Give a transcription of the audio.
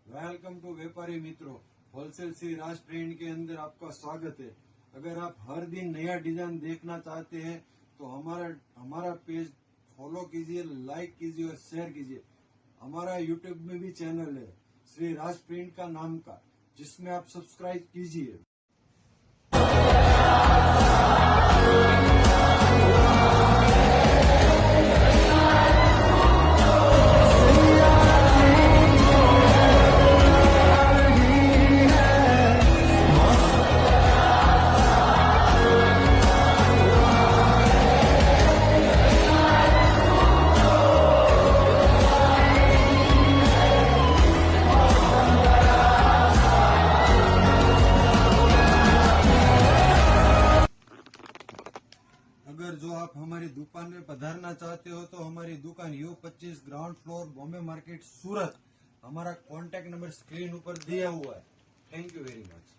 Welcome to व्यापारी मित्रों, wholesale Shri Raj print के अंदर आपका स्वागत है। अगर आप हर दिन नया डिजाइन देखना चाहते हैं तो हमारा पेज फॉलो कीजिए, लाइक कीजिए और शेयर कीजिए। हमारा यूट्यूब में भी चैनल है श्री राज प्रिंट का नाम का, जिसमें आप सब्सक्राइब कीजिए। अगर जो आप हमारी दुकान में पधारना चाहते हो तो हमारी दुकान U25 ground floor, Bombay market, Surat. हमारा कॉन्टैक्ट नंबर स्क्रीन ऊपर दिया हुआ है। Thank you very much.